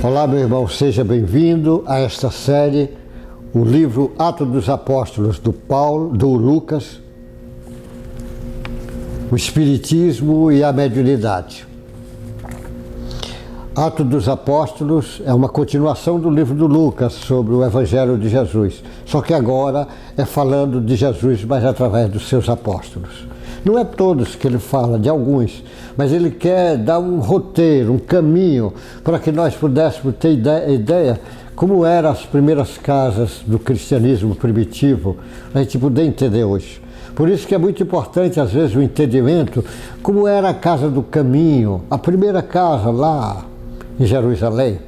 Olá, meu irmão, seja bem-vindo a esta série, o livro Atos dos Apóstolos do Lucas, o Espiritismo e a Mediunidade. Atos dos Apóstolos é uma continuação do livro do Lucas sobre o Evangelho de Jesus, só que agora é falando de Jesus, mas através dos seus apóstolos. Não é todos que ele fala, de alguns, mas ele quer dar um roteiro, um caminho, para que nós pudéssemos ter ideia como eram as primeiras casas do cristianismo primitivo, a gente poder entender hoje. Por isso que é muito importante, às vezes, o entendimento, como era a casa do caminho, a primeira casa lá em Jerusalém,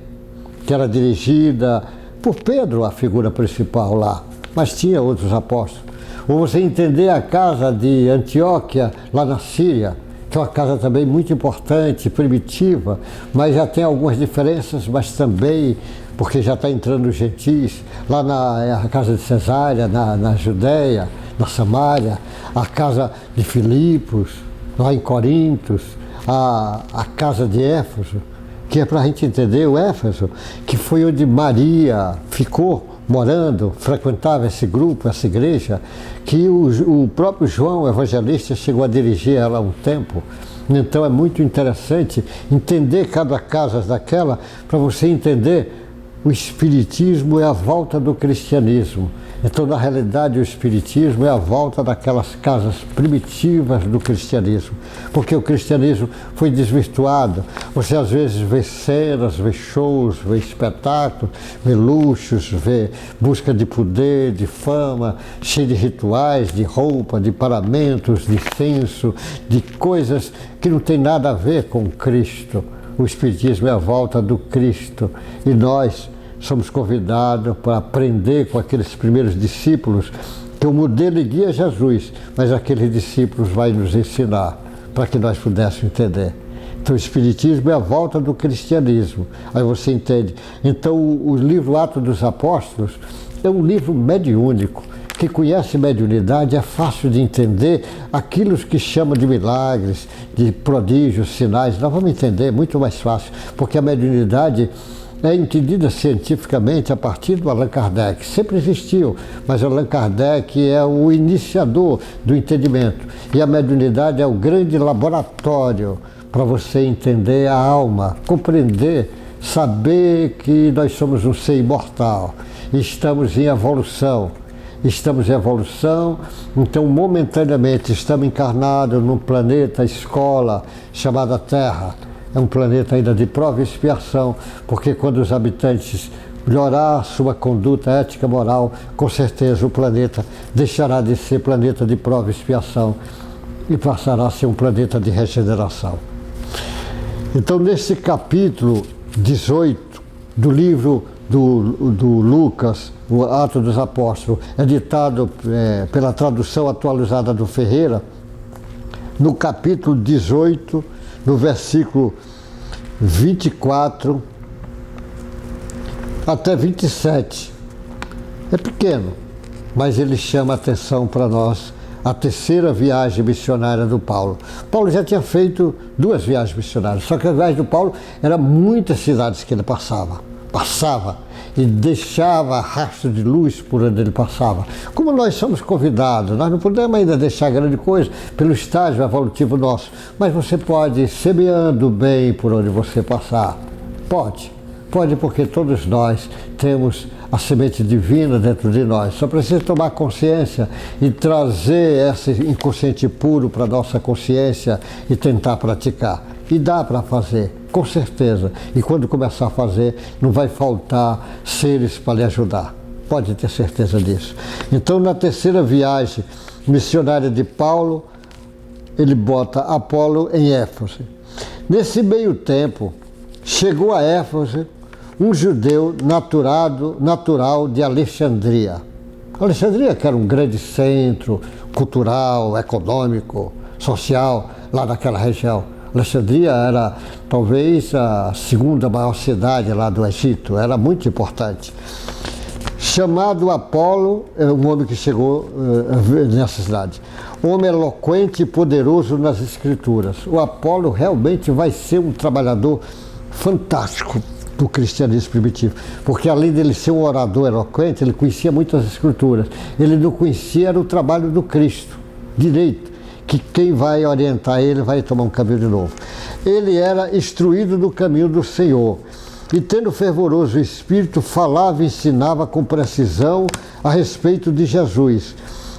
que era dirigida por Pedro, a figura principal lá, mas tinha outros apóstolos. Ou você entender a casa de Antioquia, lá na Síria, que é uma casa também muito importante, primitiva, mas já tem algumas diferenças, mas também, porque já está entrando os gentis, lá na casa de Cesária, na Judéia, na Samária, a casa de Filipos, lá em Corintos, a casa de Éfeso, que é para a gente entender o Éfeso, que foi onde Maria ficou morando, frequentava esse grupo, essa igreja, que o próprio João Evangelista chegou a dirigir ela um tempo. Então é muito interessante entender cada casa daquela, para você entender o Espiritismo é a volta do cristianismo. Então, na realidade, o Espiritismo é a volta daquelas casas primitivas do cristianismo, porque o cristianismo foi desvirtuado. Você às vezes vê cenas, vê shows, vê espetáculos, vê luxos, vê busca de poder, de fama, cheio de rituais, de roupa, de paramentos, de censo, de coisas que não tem nada a ver com Cristo. O Espiritismo é a volta do Cristo e nós somos convidados para aprender com aqueles primeiros discípulos, que o modelo e guia é Jesus, mas aqueles discípulos vai nos ensinar para que nós pudéssemos entender. Então o Espiritismo é a volta do cristianismo, aí você entende. Então o livro Atos dos Apóstolos é um livro mediúnico. Quem conhece mediunidade é fácil de entender aquilo que chama de milagres, de prodígios, sinais. Nós vamos entender muito mais fácil, porque a mediunidade é entendida cientificamente a partir do Allan Kardec. Sempre existiu, mas Allan Kardec é o iniciador do entendimento. E a mediunidade é o grande laboratório para você entender a alma, compreender, saber que nós somos um ser imortal, estamos em evolução. Estamos em evolução, então momentaneamente estamos encarnados num planeta escola chamado Terra. É um planeta ainda de prova e expiação, porque quando os habitantes melhorar sua conduta ética moral, com certeza o planeta deixará de ser planeta de prova e expiação e passará a ser um planeta de regeneração. Então, nesse capítulo 18 do livro do Lucas, o Atos dos Apóstolos, editado pela tradução atualizada do Ferreira, no capítulo 18, no versículo 24 até 27. É pequeno, mas ele chama a atenção para nós, a terceira viagem missionária do Paulo. Paulo já tinha feito 2 viagens missionárias, só que a viagem do Paulo era muitas cidades que ele passava e deixava rastro de luz por onde ele passava. Como nós somos convidados, nós não podemos ainda deixar grande coisa pelo estágio evolutivo nosso, mas você pode ir semeando bem por onde você passar. Pode porque todos nós temos a semente divina dentro de nós. Só precisa tomar consciência e trazer esse inconsciente puro para a nossa consciência e tentar praticar. E dá para fazer, com certeza. E quando começar a fazer, não vai faltar seres para lhe ajudar. Pode ter certeza disso. Então, na terceira viagem missionária de Paulo, ele bota Apolo em Éfeso. Nesse meio tempo, chegou a Éfeso um judeu natural de Alexandria. Alexandria, que era um grande centro cultural, econômico, social, lá naquela região. Alexandria era talvez a segunda maior cidade lá do Egito, era muito importante. Chamado Apolo, é um homem que chegou nessa cidade. Homem eloquente e poderoso nas escrituras. O Apolo realmente vai ser um trabalhador fantástico, do cristianismo primitivo, porque além dele ser um orador eloquente, ele conhecia muitas escrituras. Ele não conhecia era o trabalho do Cristo direito, que quem vai orientar ele vai tomar um caminho de novo. Ele era instruído no caminho do Senhor, e tendo fervoroso espírito, falava e ensinava com precisão a respeito de Jesus,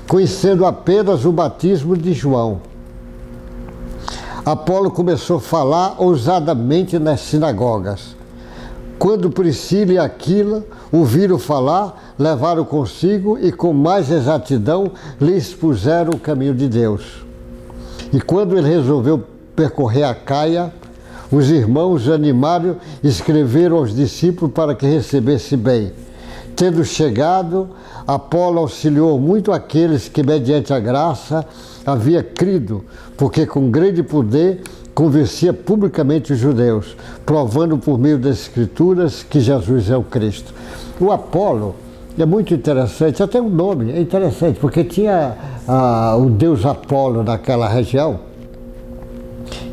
conhecendo apenas o batismo de João. Apolo começou a falar ousadamente nas sinagogas. Quando Priscila e Aquila ouviram falar, levaram consigo e com mais exatidão lhe expuseram o caminho de Deus. E quando ele resolveu percorrer a Caia, os irmãos animaram e escreveram aos discípulos para que recebesse bem. Tendo chegado, Apolo auxiliou muito aqueles que, mediante a graça, havia crido, porque com grande poder convencia publicamente os judeus, provando por meio das Escrituras que Jesus é o Cristo. O Apolo é muito interessante, até o nome é interessante, porque tinha o deus Apolo naquela região,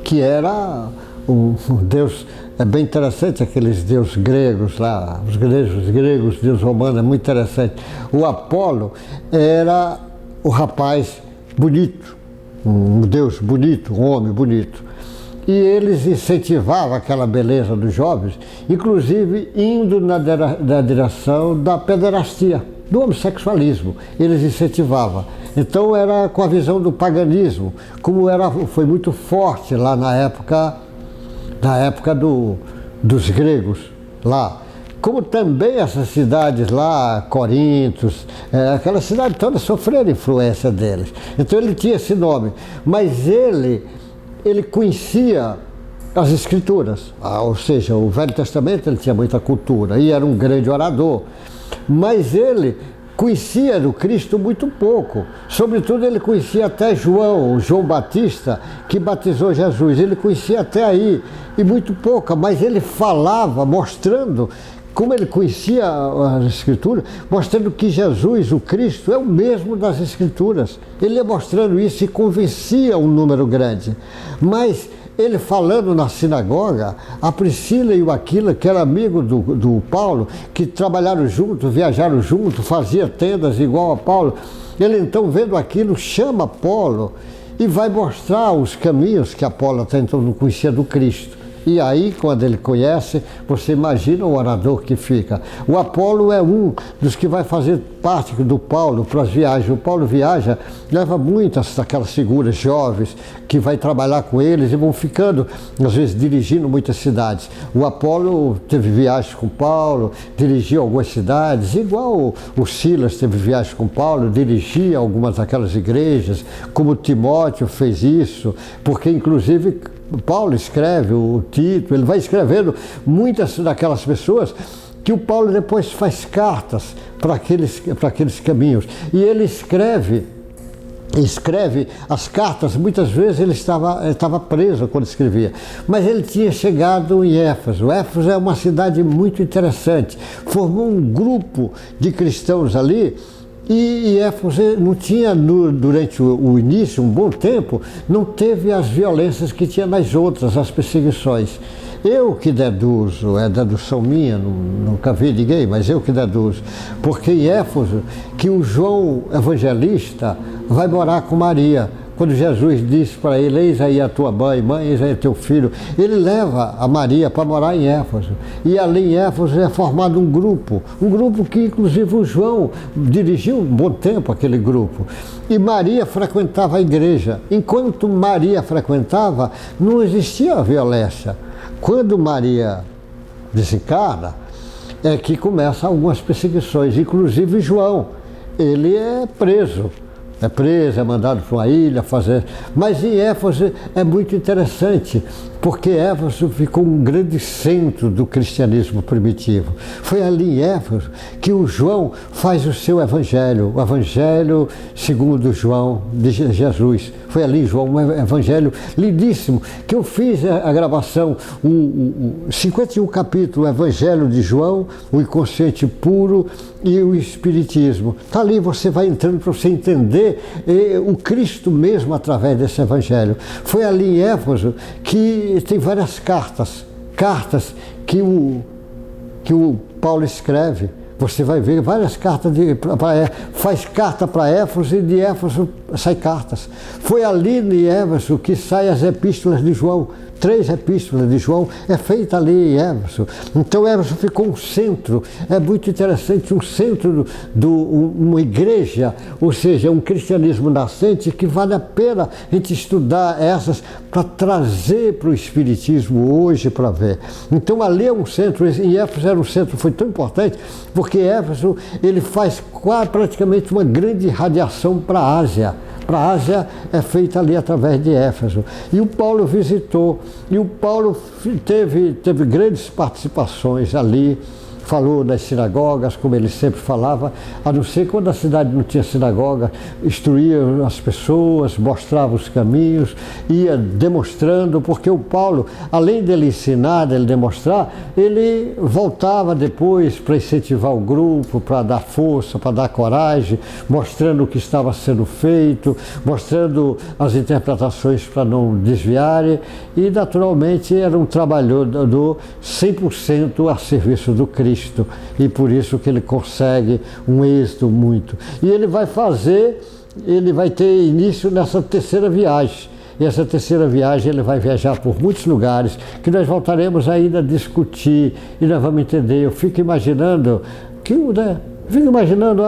que era um deus, é bem interessante, aqueles deuses gregos lá, os gregos, deus romano, é muito interessante. O Apolo era o rapaz bonito, um deus bonito, um homem bonito. E eles incentivavam aquela beleza dos jovens, inclusive indo na direção da pederastia, do homossexualismo. Eles incentivavam. Então era com a visão do paganismo, como foi muito forte lá na época dos gregos, lá. Como também essas cidades lá, Corintos, aquela cidade toda sofreram influência deles. Então ele tinha esse nome, mas ele conhecia as Escrituras, ou seja, o Velho Testamento ele tinha muita cultura e era um grande orador, mas ele conhecia do Cristo muito pouco. Sobretudo ele conhecia até João Batista, que batizou Jesus, ele conhecia até aí, e muito pouco, mas ele falava, mostrando como ele conhecia as Escrituras, mostrando que Jesus, o Cristo, é o mesmo das Escrituras. Ele ia mostrando isso e convencia um número grande. Mas ele falando na sinagoga, a Priscila e o Aquila, que era amigo do Paulo, que trabalharam juntos, viajaram juntos, faziam tendas igual a Paulo, ele então, vendo aquilo, chama Apolo e vai mostrar os caminhos que Apolo até então não conhecia do Cristo. E aí, quando ele conhece, você imagina o orador que fica. O Apolo é um dos que vai fazer parte do Paulo para as viagens. O Paulo viaja, leva muitas daquelas figuras jovens que vai trabalhar com eles e vão ficando, às vezes, dirigindo muitas cidades. O Apolo teve viagens com Paulo, dirigiu algumas cidades, igual o Silas teve viagens com Paulo, dirigia algumas daquelas igrejas, como Timóteo fez isso, porque, inclusive, Paulo escreve, o Tito, ele vai escrevendo muitas daquelas pessoas que o Paulo depois faz cartas para aqueles caminhos. E ele escreve as cartas, muitas vezes ele estava preso quando escrevia, mas ele tinha chegado em Éfeso. Éfeso é uma cidade muito interessante, formou um grupo de cristãos ali. E Éfeso não tinha, durante o início, um bom tempo, não teve as violências que tinha nas outras, as perseguições. Eu que deduzo, é dedução minha, nunca vi ninguém, mas eu que deduzo, porque em Éfeso, que o João Evangelista vai morar com Maria. Quando Jesus disse para ele, eis aí a tua mãe, eis aí teu filho, ele leva a Maria para morar em Éfeso. E ali em Éfeso é formado um grupo que inclusive o João dirigiu um bom tempo aquele grupo. E Maria frequentava a igreja. Enquanto Maria frequentava, não existia violência. Quando Maria desencarna, é que começam algumas perseguições, inclusive João, ele é preso, é mandado para uma ilha fazer. Mas em Éfeso é muito interessante, porque Éfeso ficou um grande centro do cristianismo primitivo. Foi ali em Éfeso que o João faz o seu evangelho, o evangelho segundo João de Jesus. Foi ali, João, um evangelho lindíssimo, que eu fiz a gravação, 51 capítulos, o evangelho de João, o inconsciente puro e o espiritismo. Está ali, você vai entrando para você entender o Cristo mesmo através desse evangelho. Foi ali em Éfeso que tem várias cartas que que o Paulo escreve. Você vai ver várias cartas, faz carta para Éfeso e de Éfeso sai cartas. Foi ali em Éfeso que saem as epístolas de João. 3 epístolas de João é feita ali em Éfeso. Então Éfeso ficou um centro, é muito interessante, um centro uma igreja, ou seja, um cristianismo nascente que vale a pena a gente estudar essas para trazer para o Espiritismo hoje para ver. Então ali é um centro, em Éfeso era um centro, foi tão importante, porque Éfeso ele faz praticamente uma grande radiação para a Ásia. Para a Ásia é feita ali através de Éfeso. E o Paulo visitou, e o Paulo teve grandes participações ali, falou das sinagogas, como ele sempre falava, a não ser quando a cidade não tinha sinagoga, instruía as pessoas, mostrava os caminhos, ia demonstrando, porque o Paulo, além dele ensinar, dele demonstrar, ele voltava depois para incentivar o grupo, para dar força, para dar coragem, mostrando o que estava sendo feito, mostrando as interpretações para não desviarem, e naturalmente era um trabalhador 100% a serviço do Cristo. E por isso que ele consegue um êxito muito. E ele vai ter início nessa terceira viagem. E essa terceira viagem ele vai viajar por muitos lugares, que nós voltaremos ainda a discutir e nós vamos entender. Eu fico imaginando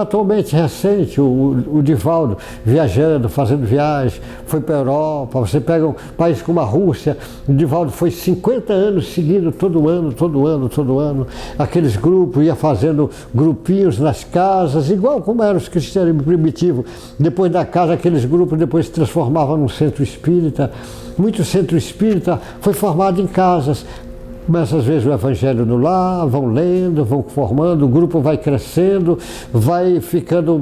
atualmente recente, o Divaldo viajando, fazendo viagem, foi para a Europa. Você pega um país como a Rússia, o Divaldo foi 50 anos seguindo todo ano, aqueles grupos, ia fazendo grupinhos nas casas, igual como eram os cristianos primitivos. Depois da casa, aqueles grupos depois se transformavam num centro espírita. Muito centro espírita foi formado em casas. Começa às vezes o evangelho no lar, vão lendo, vão formando, o grupo vai crescendo, vai ficando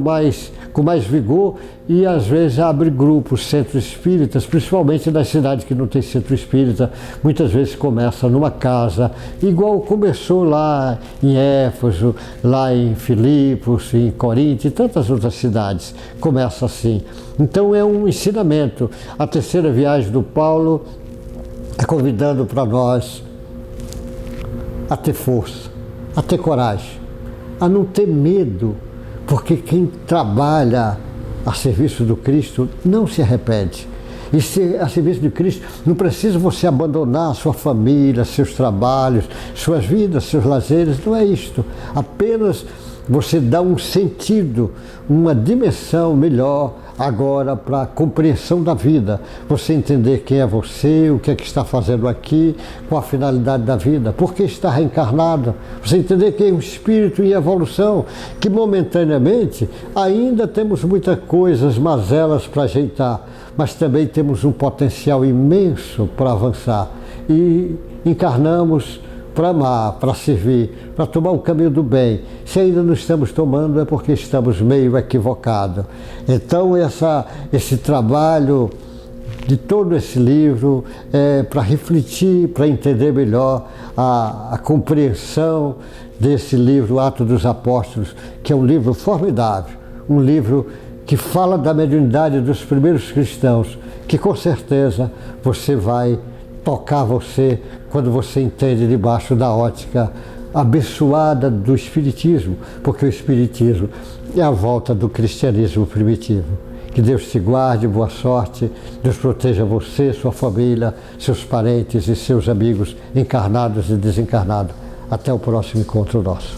com mais vigor e às vezes abre grupos, centros espíritas, principalmente nas cidades que não tem centro espírita, muitas vezes começa numa casa, igual começou lá em Éfeso, lá em Filipos, em Corinto e tantas outras cidades, começa assim. Então é um ensinamento. A terceira viagem do Paulo é convidando para nós a ter força, a ter coragem, a não ter medo, porque quem trabalha a serviço do Cristo não se arrepende. E se a serviço de Cristo, não precisa você abandonar a sua família, seus trabalhos, suas vidas, seus lazeres, não é isto. Apenas você dá um sentido, uma dimensão melhor agora para a compreensão da vida. Você entender quem é você, o que é que está fazendo aqui, qual a finalidade da vida, por que está reencarnado. Você entender que é um espírito em evolução, que momentaneamente ainda temos muitas coisas, mazelas para ajeitar, mas também temos um potencial imenso para avançar. E encarnamos para amar, para servir, para tomar o caminho do bem. Se ainda não estamos tomando é porque estamos meio equivocados. Então esse trabalho de todo esse livro é para refletir, para entender melhor a compreensão desse livro, Atos dos Apóstolos, que é um livro formidável, um livro que fala da mediunidade dos primeiros cristãos, que com certeza você vai tocar você quando você entende debaixo da ótica abençoada do Espiritismo, porque o Espiritismo é a volta do cristianismo primitivo. Que Deus te guarde, boa sorte, Deus proteja você, sua família, seus parentes e seus amigos encarnados e desencarnados. Até o próximo encontro nosso.